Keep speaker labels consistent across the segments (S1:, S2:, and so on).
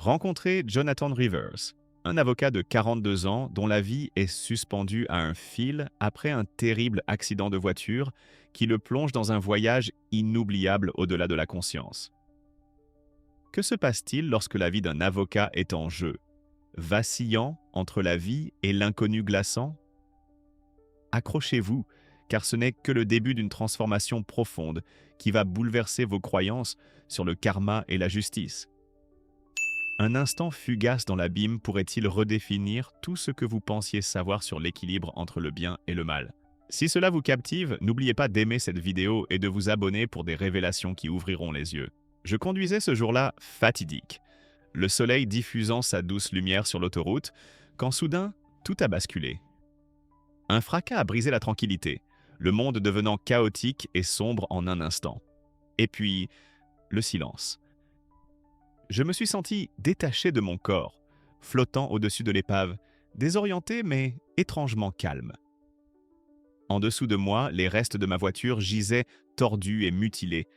S1: Rencontrer Jonathan Rivers, un avocat de 42 ans dont la vie est suspendue à un fil après un terrible accident de voiture qui le plonge dans un voyage inoubliable au-delà de la conscience. Que se passe-t-il lorsque la vie d'un avocat est en jeu, vacillant entre la vie et l'inconnu glaçant? Accrochez-vous, car ce n'est que le début d'une transformation profonde qui va bouleverser vos croyances sur le karma et la justice. Un instant fugace dans l'abîme pourrait-il redéfinir tout ce que vous pensiez savoir sur l'équilibre entre le bien et le mal? Si cela vous captive, n'oubliez pas d'aimer cette vidéo et de vous abonner pour des révélations qui ouvriront les yeux. Je conduisais ce jour-là fatidique, le soleil diffusant sa douce lumière sur l'autoroute, quand soudain, tout a basculé. Un fracas a brisé la tranquillité, le monde devenant chaotique et sombre en un instant. Et puis, le silence. Je me suis senti détaché de mon corps, flottant au-dessus de l'épave, désorienté mais étrangement calme. En dessous de moi, les restes de ma voiture gisaient tordus et mutilés,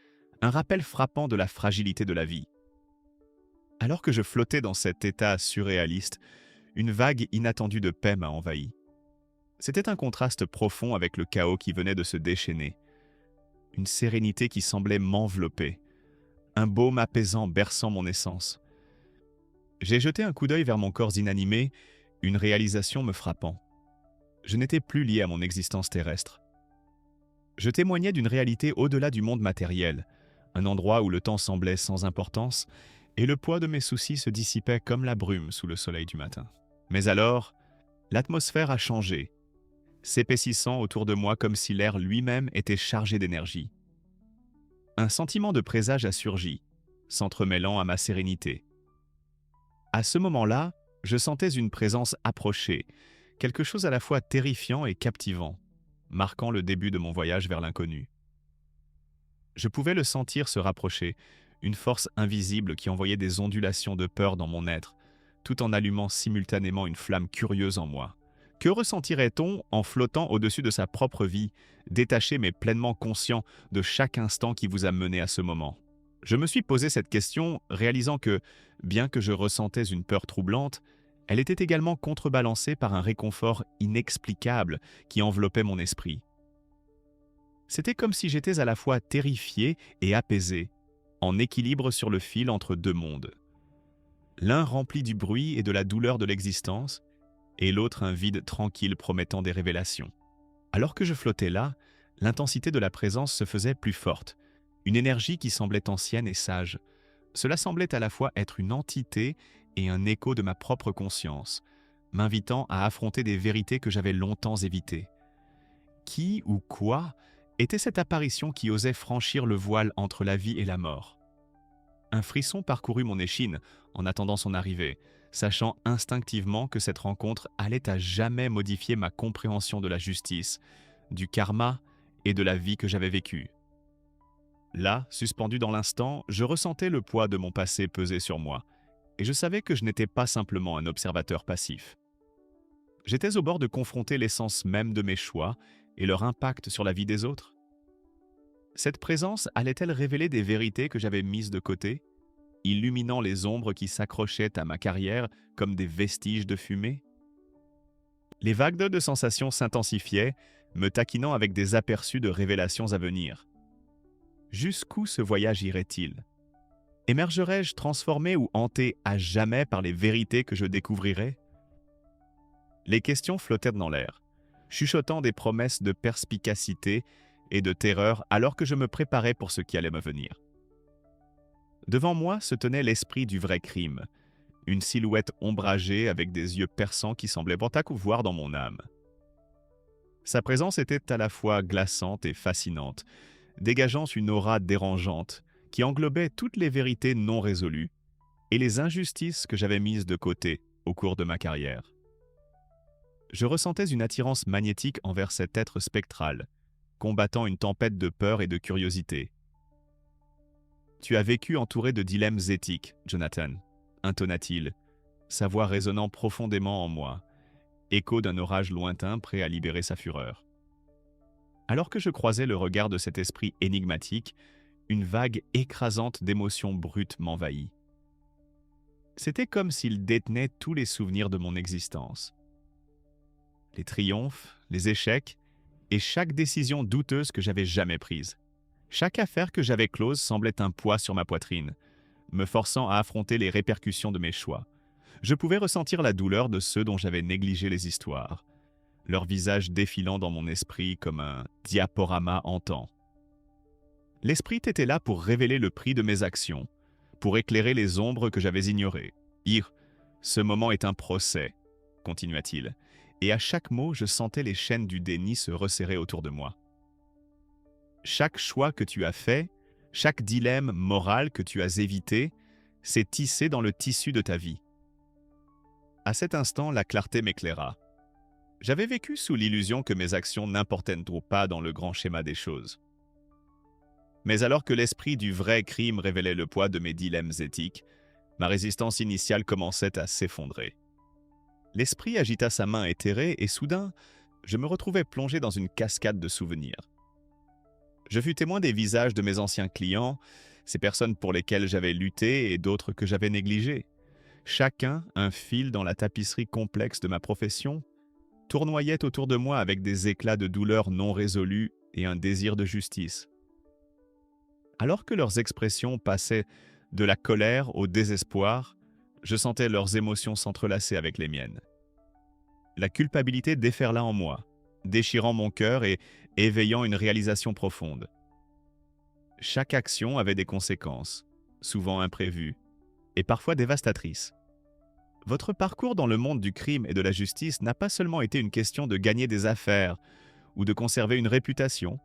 S1: un rappel frappant de la fragilité de la vie. Alors que je flottais dans cet état surréaliste, une vague inattendue de paix m'a envahi. C'était un contraste profond avec le chaos qui venait de se déchaîner, une sérénité qui semblait m'envelopper, un baume apaisant berçant mon essence. J'ai jeté un coup d'œil vers mon corps inanimé, une réalisation me frappant. Je n'étais plus lié à mon existence terrestre. Je témoignais d'une réalité au-delà du monde matériel, un endroit où le temps semblait sans importance et le poids de mes soucis se dissipait comme la brume sous le soleil du matin. Mais alors, l'atmosphère a changé, s'épaississant autour de moi comme si l'air lui-même était chargé d'énergie. Un sentiment de présage a surgi, s'entremêlant à ma sérénité. À ce moment-là, je sentais une présence approcher, quelque chose à la fois terrifiant et captivant, marquant le début de mon voyage vers l'inconnu. Je pouvais le sentir se rapprocher, une force invisible qui envoyait des ondulations de peur dans mon être, tout en allumant simultanément une flamme curieuse en moi. Que ressentirait-on en flottant au-dessus de sa propre vie, détaché mais pleinement conscient de chaque instant qui vous a mené à ce moment? Je me suis posé cette question, réalisant que, bien que je ressentais une peur troublante, elle était également contrebalancée par un réconfort inexplicable qui enveloppait mon esprit. C'était comme si j'étais à la fois terrifié et apaisé, en équilibre sur le fil entre deux mondes. L'un rempli du bruit et de la douleur de l'existence, et l'autre un vide tranquille promettant des révélations. Alors que je flottais là, l'intensité de la présence se faisait plus forte, une énergie qui semblait ancienne et sage. Cela semblait à la fois être une entité et un écho de ma propre conscience, m'invitant à affronter des vérités que j'avais longtemps évitées. Qui ou quoi était cette apparition qui osait franchir le voile entre la vie et la mort? Un frisson parcourut mon échine en attendant son arrivée, sachant instinctivement que cette rencontre allait à jamais modifier ma compréhension de la justice, du karma et de la vie que j'avais vécue. Là, suspendu dans l'instant, je ressentais le poids de mon passé peser sur moi, et je savais que je n'étais pas simplement un observateur passif. J'étais au bord de confronter l'essence même de mes choix et leur impact sur la vie des autres. Cette présence allait-elle révéler des vérités que j'avais mises de côté, illuminant les ombres qui s'accrochaient à ma carrière comme des vestiges de fumée? Les vagues de sensations s'intensifiaient, me taquinant avec des aperçus de révélations à venir. Jusqu'où ce voyage irait-il? Émergerais-je transformé ou hanté à jamais par les vérités que je découvrirais? Les questions flottaient dans l'air, chuchotant des promesses de perspicacité et de terreur alors que je me préparais pour ce qui allait me venir. Devant moi se tenait l'esprit du vrai crime, une silhouette ombragée avec des yeux perçants qui semblaient voir dans mon âme. Sa présence était à la fois glaçante et fascinante, dégageant une aura dérangeante qui englobait toutes les vérités non résolues et les injustices que j'avais mises de côté au cours de ma carrière. Je ressentais une attirance magnétique envers cet être spectral, combattant une tempête de peur et de curiosité. « Tu as vécu entouré de dilemmes éthiques, Jonathan », intonna-t-il, sa voix résonnant profondément en moi, écho d'un orage lointain prêt à libérer sa fureur. Alors que je croisais le regard de cet esprit énigmatique, une vague écrasante d'émotions brutes m'envahit. C'était comme s'il détenait tous les souvenirs de mon existence. Les triomphes, les échecs et chaque décision douteuse que j'avais jamais prise. Chaque affaire que j'avais close semblait un poids sur ma poitrine, me forçant à affronter les répercussions de mes choix. Je pouvais ressentir la douleur de ceux dont j'avais négligé les histoires, leur visage défilant dans mon esprit comme un diaporama hantant. L'esprit était là pour révéler le prix de mes actions, pour éclairer les ombres que j'avais ignorées. Ce moment est un procès, continua-t-il, et à chaque mot, je sentais les chaînes du déni se resserrer autour de moi. Chaque choix que tu as fait, chaque dilemme moral que tu as évité, s'est tissé dans le tissu de ta vie. À cet instant, la clarté m'éclaira. J'avais vécu sous l'illusion que mes actions n'importaient trop pas dans le grand schéma des choses. Mais alors que l'esprit du vrai crime révélait le poids de mes dilemmes éthiques, ma résistance initiale commençait à s'effondrer. L'esprit agita sa main éthérée et soudain, je me retrouvais plongé dans une cascade de souvenirs. Je fus témoin des visages de mes anciens clients, ces personnes pour lesquelles j'avais lutté et d'autres que j'avais négligées. Chacun, un fil dans la tapisserie complexe de ma profession, tournoyait autour de moi avec des éclats de douleur non résolus et un désir de justice. Alors que leurs expressions passaient de la colère au désespoir, je sentais leurs émotions s'entrelacer avec les miennes. La culpabilité déferla en moi, déchirant mon cœur et éveillant une réalisation profonde. Chaque action avait des conséquences, souvent imprévues, et parfois dévastatrices. Votre parcours dans le monde du crime et de la justice n'a pas seulement été une question de gagner des affaires ou de conserver une réputation,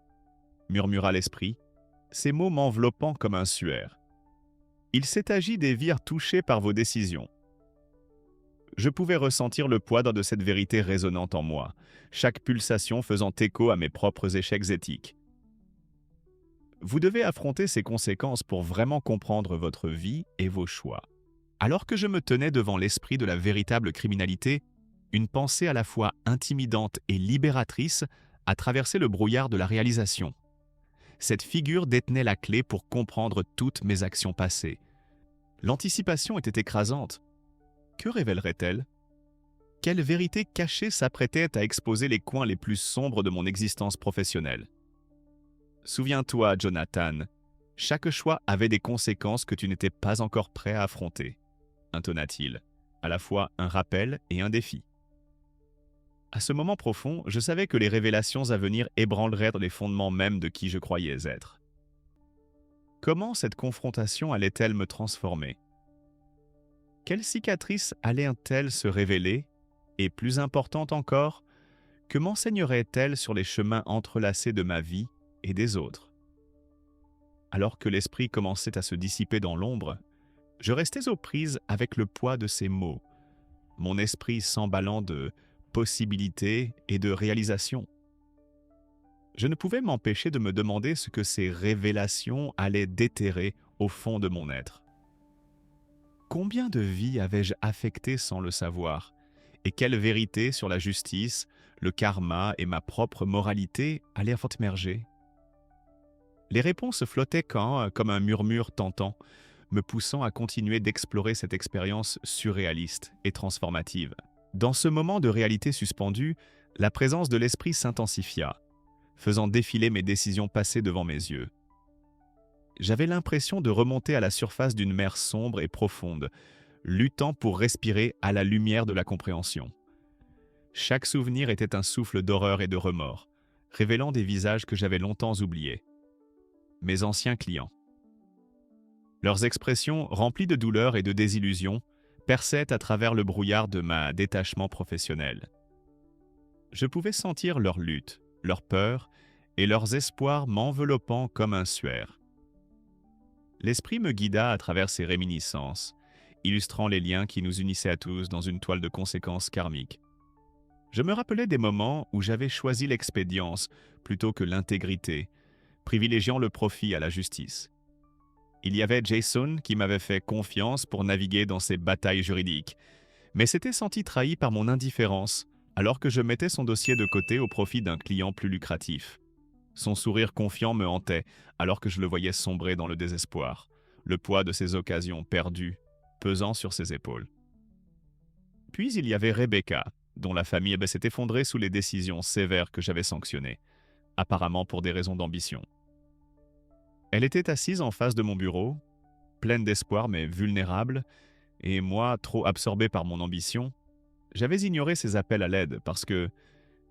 S1: murmura l'esprit, ces mots m'enveloppant comme un suaire. Il s'est agi des vies touchées par vos décisions. Je pouvais ressentir le poids de cette vérité résonnante en moi, chaque pulsation faisant écho à mes propres échecs éthiques. Vous devez affronter ces conséquences pour vraiment comprendre votre vie et vos choix. Alors que je me tenais devant l'esprit de la véritable criminalité, une pensée à la fois intimidante et libératrice a traversé le brouillard de la réalisation. Cette figure détenait la clé pour comprendre toutes mes actions passées. L'anticipation était écrasante. Que révélerait-elle? Quelle vérité cachée s'apprêtait à exposer les coins les plus sombres de mon existence professionnelle? Souviens-toi, Jonathan, chaque choix avait des conséquences que tu n'étais pas encore prêt à affronter, intonna-t-il, à la fois un rappel et un défi. À ce moment profond, je savais que les révélations à venir ébranleraient les fondements mêmes de qui je croyais être. Comment cette confrontation allait-elle me transformer? Quelle cicatrice allait-elle se révéler? Et plus importante encore, que m'enseignerait-elle sur les chemins entrelacés de ma vie et des autres? Alors que l'esprit commençait à se dissiper dans l'ombre, je restais aux prises avec le poids de ces mots, mon esprit s'emballant de possibilités et de réalisations. Je ne pouvais m'empêcher de me demander ce que ces révélations allaient déterrer au fond de mon être. Combien de vies avais-je affectées sans le savoir? Et quelle vérité sur la justice, le karma et ma propre moralité allaient émerger? Les réponses flottaient quand, comme un murmure tentant, me poussant à continuer d'explorer cette expérience surréaliste et transformative. Dans ce moment de réalité suspendue, la présence de l'esprit s'intensifia, faisant défiler mes décisions passées devant mes yeux. J'avais l'impression de remonter à la surface d'une mer sombre et profonde, luttant pour respirer à la lumière de la compréhension. Chaque souvenir était un souffle d'horreur et de remords, révélant des visages que j'avais longtemps oubliés. Mes anciens clients. Leurs expressions, remplies de douleur et de désillusion, perçaient à travers le brouillard de ma détachement professionnel. Je pouvais sentir leur lutte, leur peur et leurs espoirs m'enveloppant comme un suaire. L'esprit me guida à travers ces réminiscences, illustrant les liens qui nous unissaient à tous dans une toile de conséquences karmiques. Je me rappelais des moments où j'avais choisi l'expédience plutôt que l'intégrité, privilégiant le profit à la justice. Il y avait Jason qui m'avait fait confiance pour naviguer dans ces batailles juridiques, mais s'était senti trahi par mon indifférence alors que je mettais son dossier de côté au profit d'un client plus lucratif. Son sourire confiant me hantait alors que je le voyais sombrer dans le désespoir, le poids de ses occasions perdues pesant sur ses épaules. Puis il y avait Rebecca, dont la famille s'est effondrée sous les décisions sévères que j'avais sanctionnées, apparemment pour des raisons d'ambition. Elle était assise en face de mon bureau, pleine d'espoir mais vulnérable, et moi, trop absorbé par mon ambition, j'avais ignoré ses appels à l'aide parce que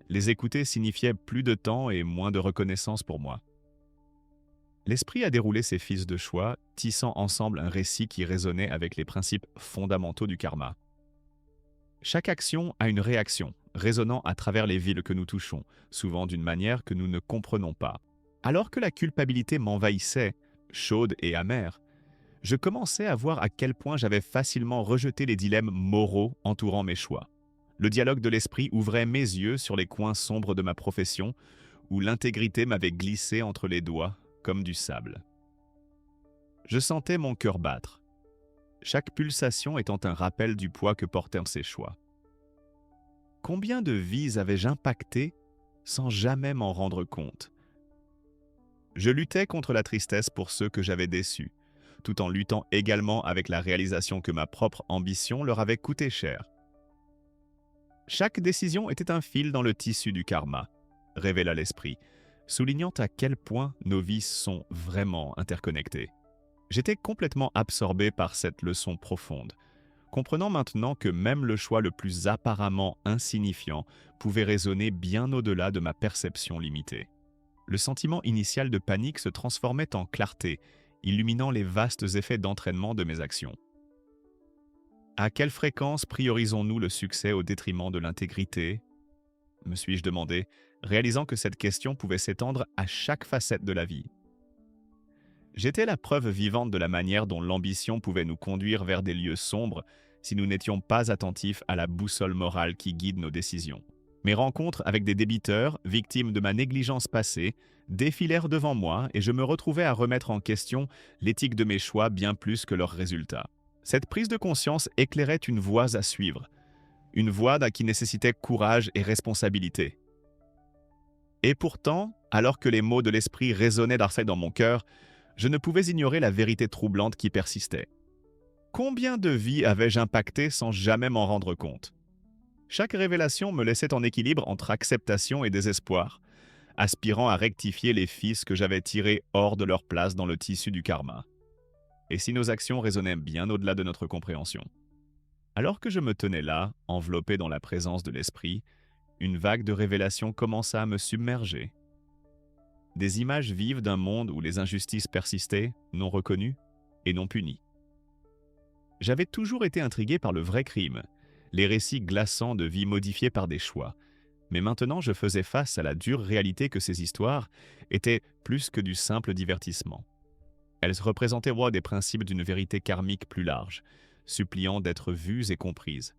S1: les écouter signifiait plus de temps et moins de reconnaissance pour moi. L'esprit a déroulé ses fils de choix, tissant ensemble un récit qui résonnait avec les principes fondamentaux du karma. Chaque action a une réaction, résonnant à travers les villes que nous touchons, souvent d'une manière que nous ne comprenons pas. Alors que la culpabilité m'envahissait, chaude et amère, je commençais à voir à quel point j'avais facilement rejeté les dilemmes moraux entourant mes choix. Le dialogue de l'esprit ouvrait mes yeux sur les coins sombres de ma profession, où l'intégrité m'avait glissé entre les doigts comme du sable. Je sentais mon cœur battre, chaque pulsation étant un rappel du poids que portaient ces choix. Combien de vies avais-je impactées sans jamais m'en rendre compte? Je luttais contre la tristesse pour ceux que j'avais déçus, tout en luttant également avec la réalisation que ma propre ambition leur avait coûté cher. Chaque décision était un fil dans le tissu du karma, révéla l'esprit, soulignant à quel point nos vies sont vraiment interconnectées. J'étais complètement absorbé par cette leçon profonde, comprenant maintenant que même le choix le plus apparemment insignifiant pouvait résonner bien au-delà de ma perception limitée. Le sentiment initial de panique se transformait en clarté, illuminant les vastes effets d'entraînement de mes actions. À quelle fréquence priorisons-nous le succès au détriment de l'intégrité? Me suis-je demandé, réalisant que cette question pouvait s'étendre à chaque facette de la vie. J'étais la preuve vivante de la manière dont l'ambition pouvait nous conduire vers des lieux sombres si nous n'étions pas attentifs à la boussole morale qui guide nos décisions. Mes rencontres avec des débiteurs, victimes de ma négligence passée, défilèrent devant moi et je me retrouvais à remettre en question l'éthique de mes choix bien plus que leurs résultats. Cette prise de conscience éclairait une voie à suivre, une voie qui nécessitait courage et responsabilité. Et pourtant, alors que les mots de l'esprit résonnaient d'arcelle dans mon cœur, je ne pouvais ignorer la vérité troublante qui persistait. Combien de vies avais-je impactées sans jamais m'en rendre compte? Chaque révélation me laissait en équilibre entre acceptation et désespoir, aspirant à rectifier les fils que j'avais tirés hors de leur place dans le tissu du karma. Et si nos actions résonnaient bien au-delà de notre compréhension? Alors que je me tenais là, enveloppé dans la présence de l'esprit, une vague de révélations commença à me submerger. Des images vives d'un monde où les injustices persistaient, non reconnues et non punies. J'avais toujours été intrigué par le vrai crime, les récits glaçants de vies modifiées par des choix, mais maintenant je faisais face à la dure réalité que ces histoires étaient plus que du simple divertissement. Elles représentaient des principes d'une vérité karmique plus large, suppliant d'être vues et comprises.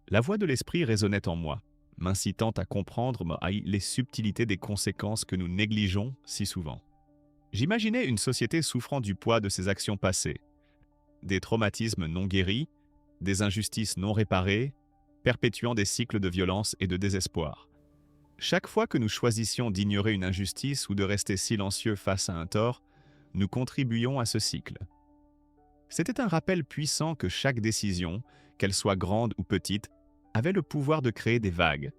S1: La voix de l'esprit résonnait en moi, m'incitant à comprendre les subtilités des conséquences que nous négligeons si souvent. J'imaginais une société souffrant du poids de ses actions passées, des traumatismes non guéris, des injustices non réparées, perpétuant des cycles de violence et de désespoir. Chaque fois que nous choisissions d'ignorer une injustice ou de rester silencieux face à un tort, nous contribuions à ce cycle. C'était un rappel puissant que chaque décision, qu'elle soit grande ou petite, avait le pouvoir de créer des vagues,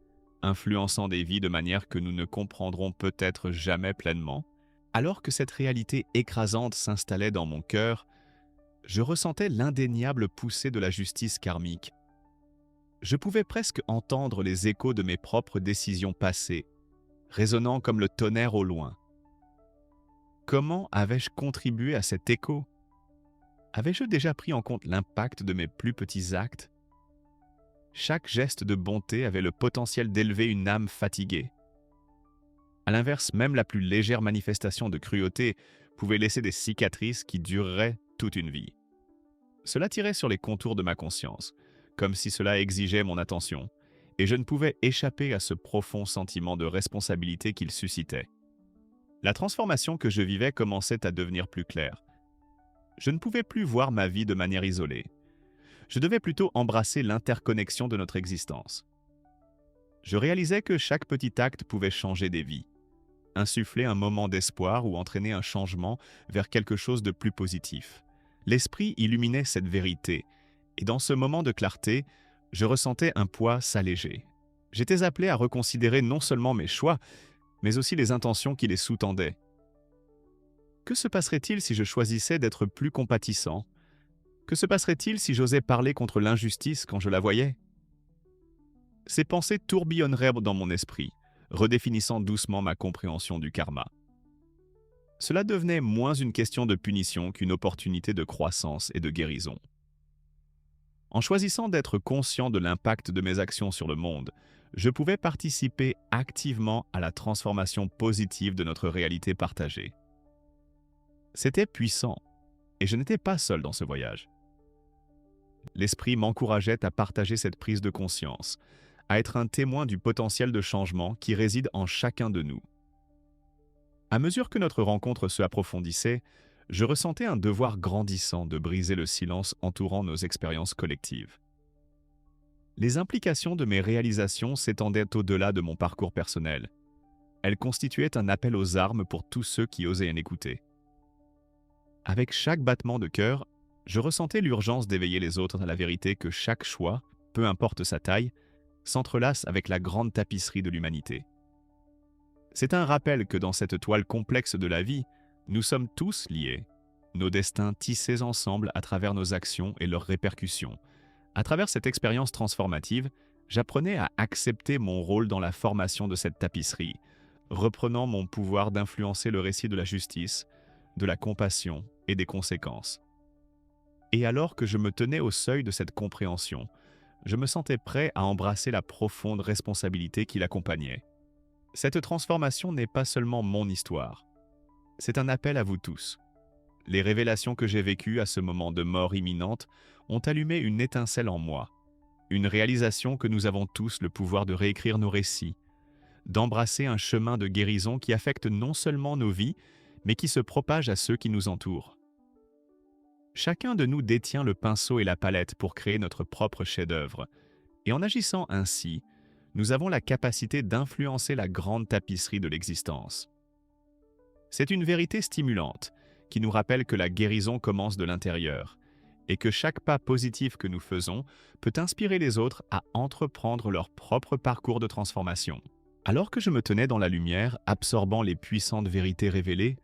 S1: influençant des vies de manière que nous ne comprendrons peut-être jamais pleinement. Alors que cette réalité écrasante s'installait dans mon cœur, je ressentais l'indéniable poussée de la justice karmique. Je pouvais presque entendre les échos de mes propres décisions passées, résonnant comme le tonnerre au loin. Comment avais-je contribué à cet écho? Avais-je déjà pris en compte l'impact de mes plus petits actes? Chaque geste de bonté avait le potentiel d'élever une âme fatiguée. À l'inverse, même la plus légère manifestation de cruauté pouvait laisser des cicatrices qui dureraient toute une vie. Cela tirait sur les contours de ma conscience, comme si cela exigeait mon attention, et je ne pouvais échapper à ce profond sentiment de responsabilité qu'il suscitait. La transformation que je vivais commençait à devenir plus claire. Je ne pouvais plus voir ma vie de manière isolée. Je devais plutôt embrasser l'interconnexion de notre existence. Je réalisais que chaque petit acte pouvait changer des vies, insuffler un moment d'espoir ou entraîner un changement vers quelque chose de plus positif. L'esprit illuminait cette vérité, et dans ce moment de clarté, je ressentais un poids s'alléger. J'étais appelé à reconsidérer non seulement mes choix, mais aussi les intentions qui les sous-tendaient. Que se passerait-il si je choisissais d'être plus compatissant? Que se passerait-il si j'osais parler contre l'injustice quand je la voyais? Ces pensées tourbillonneraient dans mon esprit, redéfinissant doucement ma compréhension du karma. Cela devenait moins une question de punition qu'une opportunité de croissance et de guérison. En choisissant d'être conscient de l'impact de mes actions sur le monde, je pouvais participer activement à la transformation positive de notre réalité partagée. C'était puissant, et je n'étais pas seul dans ce voyage. L'esprit m'encourageait à partager cette prise de conscience, à être un témoin du potentiel de changement qui réside en chacun de nous. À mesure que notre rencontre se approfondissait, je ressentais un devoir grandissant de briser le silence entourant nos expériences collectives. Les implications de mes réalisations s'étendaient au-delà de mon parcours personnel. Elles constituaient un appel aux armes pour tous ceux qui osaient en écouter. Avec chaque battement de cœur, je ressentais l'urgence d'éveiller les autres à la vérité que chaque choix, peu importe sa taille, s'entrelace avec la grande tapisserie de l'humanité. C'est un rappel que dans cette toile complexe de la vie, nous sommes tous liés, nos destins tissés ensemble à travers nos actions et leurs répercussions. À travers cette expérience transformative, j'apprenais à accepter mon rôle dans la formation de cette tapisserie, reprenant mon pouvoir d'influencer le récit de la justice, de la compassion et des conséquences. Et alors que je me tenais au seuil de cette compréhension, je me sentais prêt à embrasser la profonde responsabilité qui l'accompagnait. Cette transformation n'est pas seulement mon histoire, c'est un appel à vous tous. Les révélations que j'ai vécues à ce moment de mort imminente ont allumé une étincelle en moi, une réalisation que nous avons tous le pouvoir de réécrire nos récits, d'embrasser un chemin de guérison qui affecte non seulement nos vies, mais qui se propage à ceux qui nous entourent. Chacun de nous détient le pinceau et la palette pour créer notre propre chef-d'œuvre, et en agissant ainsi, nous avons la capacité d'influencer la grande tapisserie de l'existence. C'est une vérité stimulante qui nous rappelle que la guérison commence de l'intérieur et que chaque pas positif que nous faisons peut inspirer les autres à entreprendre leur propre parcours de transformation. Alors que je me tenais dans la lumière, absorbant les puissantes vérités révélées,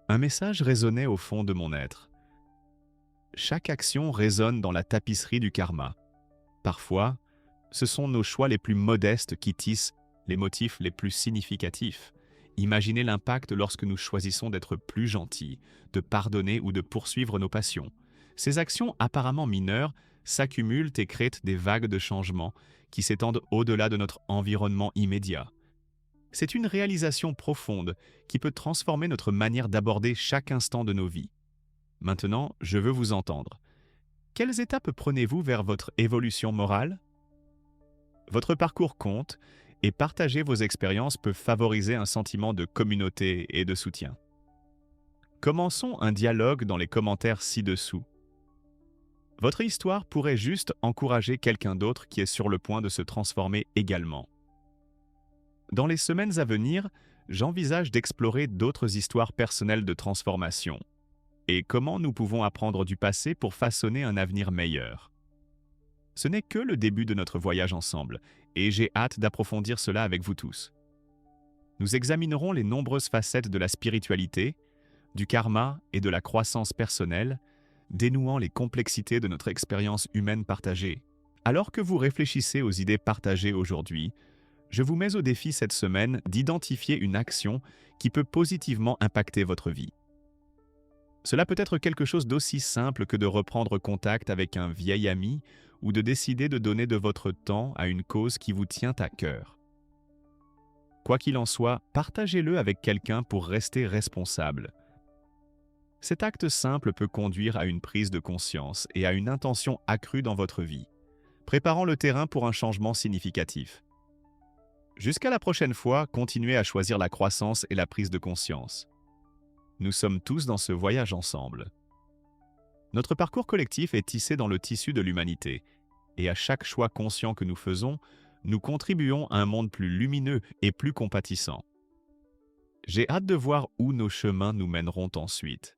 S1: un message résonnait au fond de mon être. Chaque action résonne dans la tapisserie du karma. Parfois, ce sont nos choix les plus modestes qui tissent les motifs les plus significatifs. Imaginez l'impact lorsque nous choisissons d'être plus gentils, de pardonner ou de poursuivre nos passions. Ces actions apparemment mineures s'accumulent et créent des vagues de changement qui s'étendent au-delà de notre environnement immédiat. C'est une réalisation profonde qui peut transformer notre manière d'aborder chaque instant de nos vies. Maintenant, je veux vous entendre. Quelles étapes prenez-vous vers votre évolution morale? Votre parcours compte et partager vos expériences peut favoriser un sentiment de communauté et de soutien. Commençons un dialogue dans les commentaires ci-dessous. Votre histoire pourrait juste encourager quelqu'un d'autre qui est sur le point de se transformer également. Dans les semaines à venir, j'envisage d'explorer d'autres histoires personnelles de transformation et comment nous pouvons apprendre du passé pour façonner un avenir meilleur. Ce n'est que le début de notre voyage ensemble, et j'ai hâte d'approfondir cela avec vous tous. Nous examinerons les nombreuses facettes de la spiritualité, du karma et de la croissance personnelle, dénouant les complexités de notre expérience humaine partagée. Alors que vous réfléchissez aux idées partagées aujourd'hui, je vous mets au défi cette semaine d'identifier une action qui peut positivement impacter votre vie. Cela peut être quelque chose d'aussi simple que de reprendre contact avec un vieil ami ou de décider de donner de votre temps à une cause qui vous tient à cœur. Quoi qu'il en soit, partagez-le avec quelqu'un pour rester responsable. Cet acte simple peut conduire à une prise de conscience et à une intention accrue dans votre vie, préparant le terrain pour un changement significatif. Jusqu'à la prochaine fois, continuez à choisir la croissance et la prise de conscience. Nous sommes tous dans ce voyage ensemble. Notre parcours collectif est tissé dans le tissu de l'humanité, et à chaque choix conscient que nous faisons, nous contribuons à un monde plus lumineux et plus compatissant. J'ai hâte de voir où nos chemins nous mèneront ensuite.